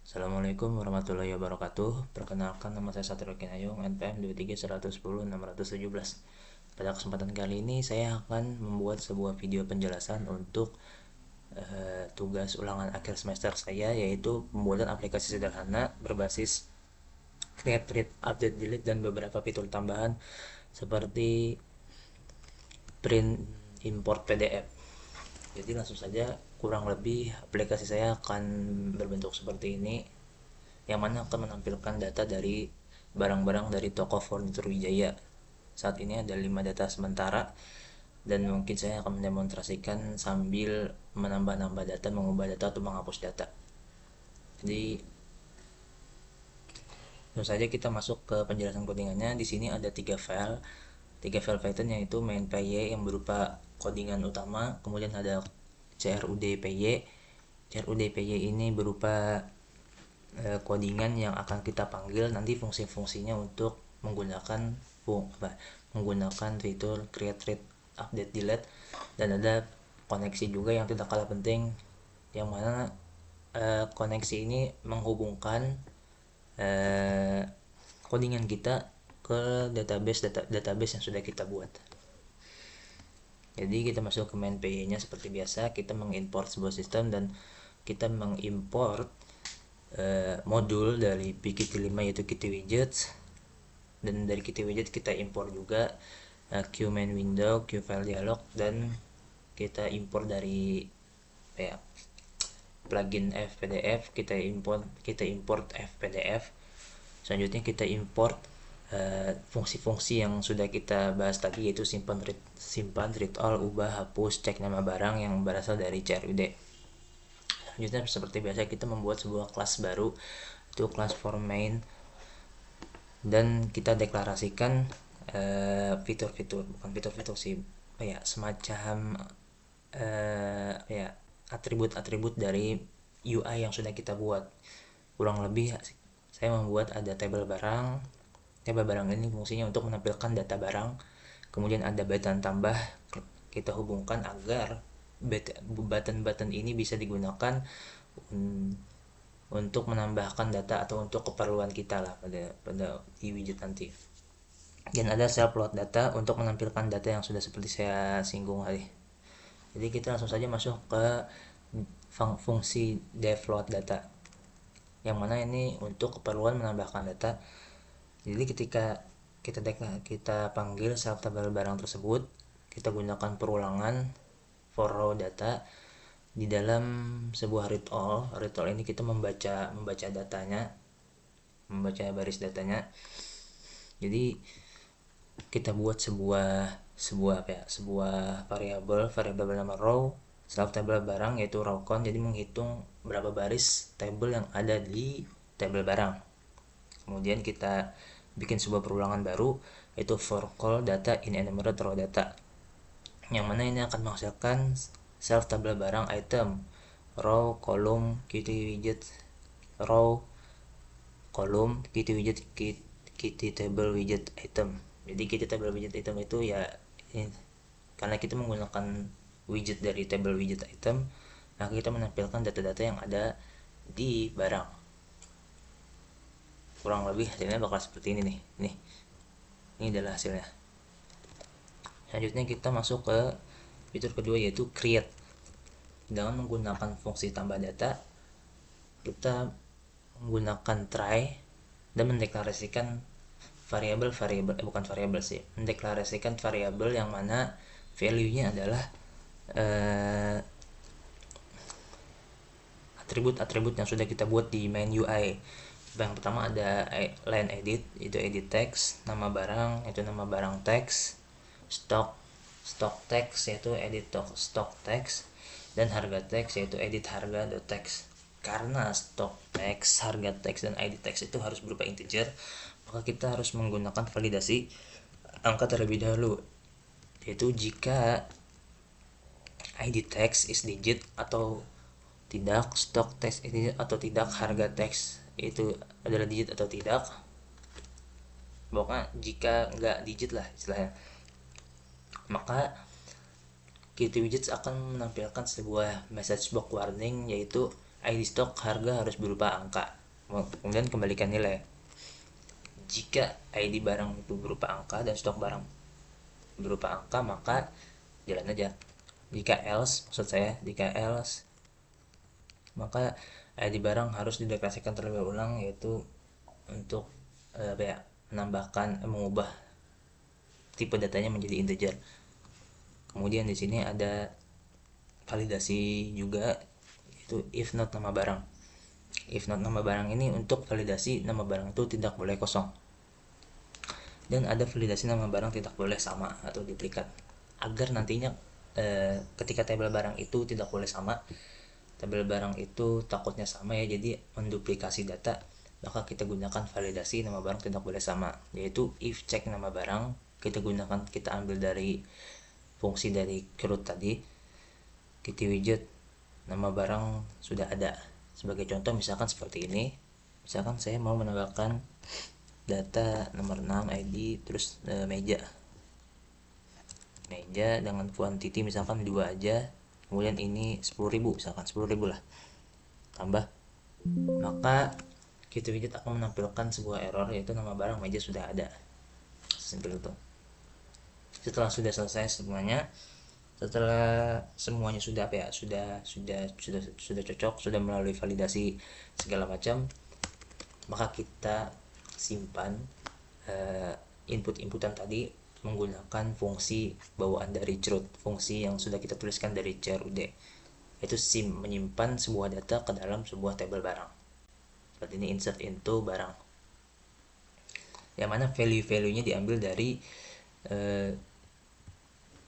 Assalamualaikum warahmatullahi wabarakatuh. Perkenalkan, nama saya Satrio Kinayong, NPM 23110-617. Pada kesempatan kali ini saya akan membuat sebuah video penjelasan untuk tugas ulangan akhir semester saya, yaitu pembuatan aplikasi sederhana berbasis create, read, update, delete, dan beberapa fitur tambahan seperti print, import PDF. Jadi langsung saja, kurang lebih aplikasi saya akan berbentuk seperti ini, yang mana akan menampilkan data dari barang-barang dari toko furnitur Wijaya. Saat ini ada 5 data sementara, dan mungkin saya akan mendemonstrasikan sambil menambah-nambah data, mengubah data, atau menghapus data. Jadi langsung saja kita masuk ke penjelasan codingannya. Di sini ada 3 file Python, yaitu main.py yang berupa codingan utama, kemudian ada crud.py. crud.py ini berupa codingan yang akan kita panggil nanti fungsi-fungsinya untuk menggunakan fitur create, read, update, delete. Dan ada koneksi juga yang tidak kalah penting, yang mana koneksi ini menghubungkan codingan kita ke database yang sudah kita buat. Jadi kita masuk ke main.py nya seperti biasa, kita mengimport sebuah sistem dan kita mengimport modul dari Qt5, yaitu Qt Widgets. Dan dari Qt Widget kita import juga Qmain window, Qfile dialog, dan kita import dari plugin fpdf, kita import fpdf. Selanjutnya kita import fungsi-fungsi yang sudah kita bahas tadi, yaitu simpan, read all, ubah, hapus, cek nama barang yang berasal dari crud. Selanjutnya seperti biasa kita membuat sebuah kelas baru, itu kelas for main, dan kita deklarasikan fitur-fitur, bukan fitur-fitur sih, semacam atribut-atribut dari UI yang sudah kita buat. Kurang lebih saya membuat ada tabel barang. Tabel barang ini fungsinya untuk menampilkan data barang. Kemudian ada button tambah, kita hubungkan agar button-button ini bisa digunakan untuk menambahkan data atau untuk keperluan kita lah pada di widget nanti. Dan ada self load data untuk menampilkan data yang sudah seperti saya singgung tadi. Jadi kita langsung saja masuk ke fungsi devload data, yang mana ini untuk keperluan menambahkan data. Jadi ketika kita panggil self tabel barang tersebut, kita gunakan perulangan for raw data. Di dalam sebuah read all ini kita membaca datanya, membaca baris datanya. Jadi kita buat sebuah variabel bernama row self tabel barang, yaitu row count. Jadi menghitung berapa baris tabel yang ada di tabel barang. Kemudian kita bikin sebuah perulangan baru, yaitu for call data in enumerate row data, yang mana ini akan menghasilkan self tabel barang item row kolom Qt widget row kolom Qt widget Qt table widget item. Jadi Qt table widget item itu karena kita menggunakan widget dari table widget item, maka kita menampilkan data-data yang ada di barang. Kurang lebih hasilnya bakal seperti ini nih. Ini adalah hasilnya. Selanjutnya kita masuk ke fitur kedua, yaitu create. Dengan menggunakan fungsi tambah data, kita menggunakan try dan mendeklarasikan mendeklarasikan variabel yang mana value-nya adalah atribut-atribut yang sudah kita buat di main UI. Yang pertama ada line edit, itu edit text, nama barang, itu nama barang text, stock text, yaitu edit stock text, dan harga text, yaitu edit harga text. Karena stock text, harga text, dan edit text itu harus berupa integer, maka kita harus menggunakan validasi angka terlebih dahulu, yaitu jika id text is digit atau tidak, stock text is digit atau tidak, harga text itu adalah digit atau tidak. Pokoknya jika nggak digit lah istilahnya, maka Qt Widgets akan menampilkan sebuah message box warning, yaitu ID stock harga harus berupa angka. kemudian kembalikan nilai. Jika ID barang itu berupa angka dan stok barang berupa angka, maka jalan aja. Jika else, maka ID barang harus dideklarasikan terlebih ulang, yaitu untuk mengubah tipe datanya menjadi integer. Kemudian di sini ada validasi juga, yaitu if not nama barang. If not nama barang ini untuk validasi nama barang itu tidak boleh kosong. Dan ada validasi nama barang tidak boleh sama atau duplikat, agar nantinya ketika tabel barang itu tidak boleh sama, tabel barang itu takutnya sama ya, jadi menduplikasi data, maka kita gunakan validasi nama barang tidak boleh sama, yaitu if check nama barang kita ambil dari fungsi dari create tadi, kitty widget nama barang sudah ada. Sebagai contoh misalkan seperti ini, misalkan saya mau menambahkan data nomor 6 ID terus meja dengan quantity misalkan 2 aja, kemudian ini 10.000 misalkan 10.000 lah, tambah, maka kitty widget akan menampilkan sebuah error, yaitu nama barang meja sudah ada. Simpel itu. Setelah sudah selesai semuanya, setelah semuanya sudah sudah cocok, sudah melalui validasi segala macam, maka kita simpan inputan tadi menggunakan fungsi bawaan dari CRUD, fungsi yang sudah kita tuliskan dari CRUD, yaitu menyimpan sebuah data ke dalam sebuah tabel barang. Seperti ini, insert into barang, yang mana value-nya diambil dari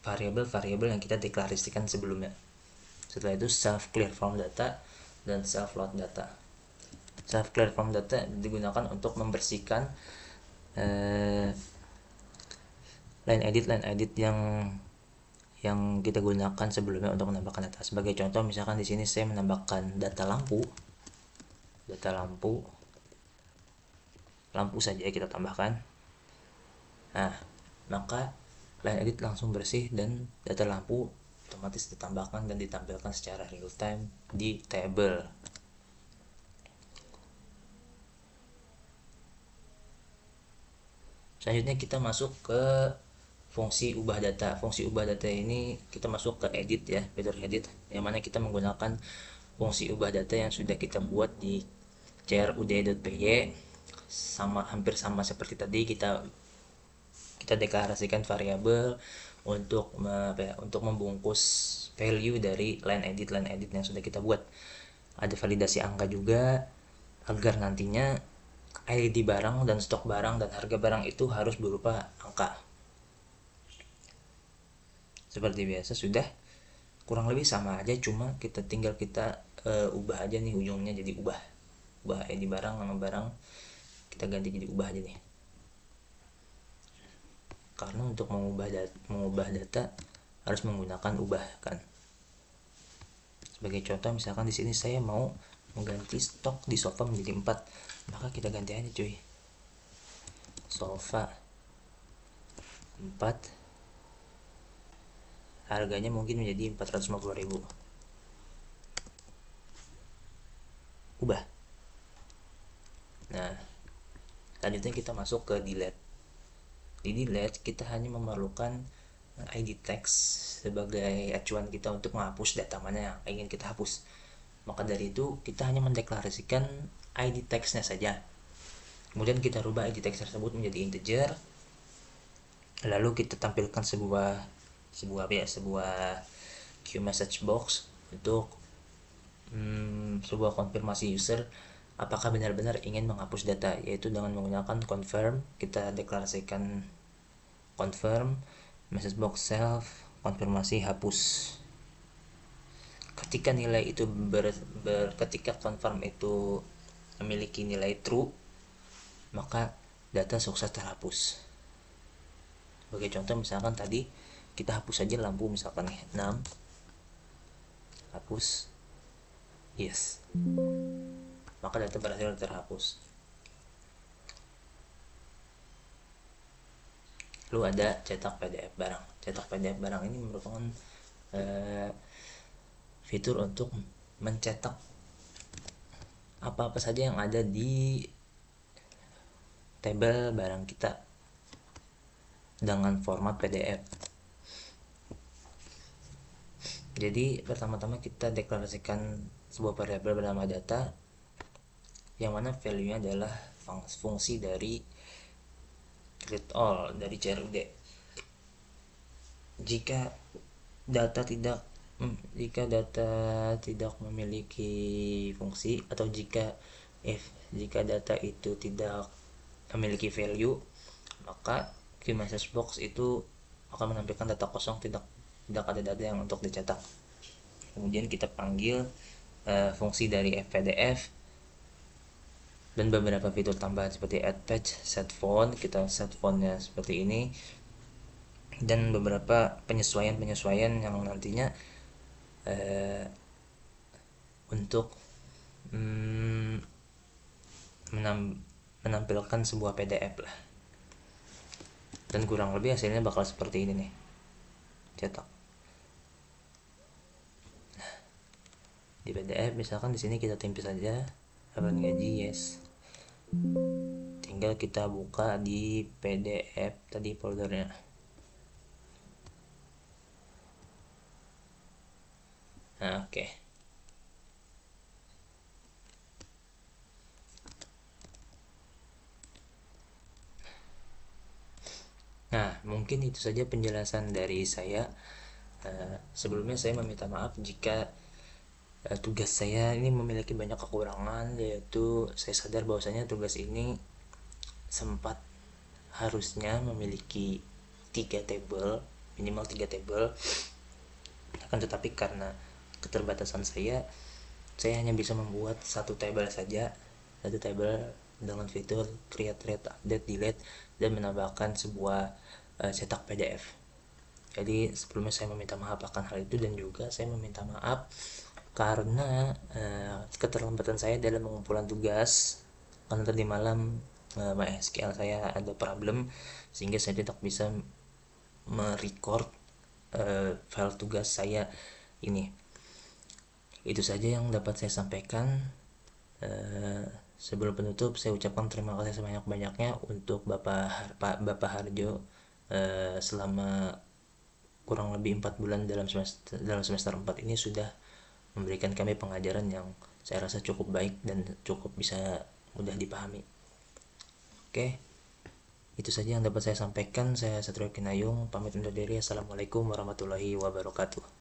variabel yang kita deklarasikan sebelumnya. Setelah itu self clear from data dan self load data. Self clear from data digunakan untuk membersihkan line edit yang kita gunakan sebelumnya untuk menambahkan data. Sebagai contoh misalkan di sini saya menambahkan data lampu saja kita tambahkan. Nah, maka line edit langsung bersih dan data lampu otomatis ditambahkan dan ditampilkan secara real time di table. Selanjutnya kita masuk ke fungsi ubah data. Fungsi ubah data ini kita masuk ke edit ya, fitur edit, yang mana kita menggunakan fungsi ubah data yang sudah kita buat di crud.py, hampir sama seperti tadi. Kita deklarasikan variabel untuk membungkus value dari line edit yang sudah kita buat. Ada validasi angka juga, agar nantinya ID barang dan stok barang dan harga barang itu harus berupa angka. Seperti biasa, sudah kurang lebih sama aja, cuma kita tinggal ubah aja nih ujungnya, jadi ubah ID barang, nama barang kita ganti jadi ubah aja nih. Karena untuk mengubah data harus menggunakan ubah kan. Sebagai contoh misalkan di sini saya mau mengganti stok di sofa menjadi 4, maka kita ganti aja cuy, sofa 4, harganya mungkin menjadi 450.000, ubah. Nah, selanjutnya kita masuk ke delete. Di delete kita hanya memerlukan ID text sebagai acuan kita untuk menghapus data mana yang ingin kita hapus. Maka dari itu kita hanya mendeklarasikan ID textnya saja. Kemudian kita rubah ID text tersebut menjadi integer. Lalu kita tampilkan sebuah queue message box untuk sebuah konfirmasi user apakah benar-benar ingin menghapus data, yaitu dengan menggunakan confirm. Kita deklarasikan confirm message box self konfirmasi hapus. Ketika nilai itu ketika confirm itu memiliki nilai true, maka data sukses terhapus. Sebagai contoh misalkan tadi kita hapus saja lampu misalkan 6, hapus, yes, maka data berhasil terhapus. Lalu ada cetak PDF barang. Cetak PDF barang ini merupakan fitur untuk mencetak apa-apa saja yang ada di tabel barang kita dengan format PDF. Jadi pertama-tama kita deklarasikan sebuah variabel bernama data, yang mana value-nya adalah fungsi dari read all dari CRUD. Jika data tidak jika data tidak memiliki fungsi, atau jika data itu tidak memiliki value, maka key message box itu akan menampilkan data kosong, tidak ada data yang untuk dicetak. Kemudian kita panggil fungsi dari fPDF dan beberapa fitur tambahan seperti add page, set font, kita set fontnya seperti ini, dan beberapa penyesuaian yang nantinya untuk menampilkan sebuah PDF lah. Dan kurang lebih hasilnya bakal seperti ini nih, cetak di PDF. Misalkan di sini kita tempel saja laporan gaji, yes, tinggal kita buka di PDF tadi foldernya. Nah, oke. Nah, mungkin itu saja penjelasan dari saya. Sebelumnya saya meminta maaf jika tugas saya ini memiliki banyak kekurangan, yaitu saya sadar bahwasanya tugas ini harusnya memiliki 3 tabel, minimal 3 tabel. Akan tetapi karena keterbatasan saya hanya bisa membuat satu tabel saja, dengan fitur create, read, update, delete, dan menambahkan sebuah cetak PDF. Jadi sebelumnya saya meminta maaf akan hal itu, dan juga saya meminta maaf karena keterlambatan saya dalam pengumpulan tugas, karena tadi malam MySQL saya ada problem sehingga saya tidak bisa merecord file tugas saya ini. Itu saja yang dapat saya sampaikan. Sebelum penutup, saya ucapkan terima kasih sebanyak-banyaknya untuk Bapak Harjo selama kurang lebih 4 bulan dalam semester 4 ini sudah memberikan kami pengajaran yang saya rasa cukup baik dan cukup bisa mudah dipahami. Oke, itu saja yang dapat saya sampaikan. Saya Satrio Kinayung, pamit undur diri. Assalamualaikum warahmatullahi wabarakatuh.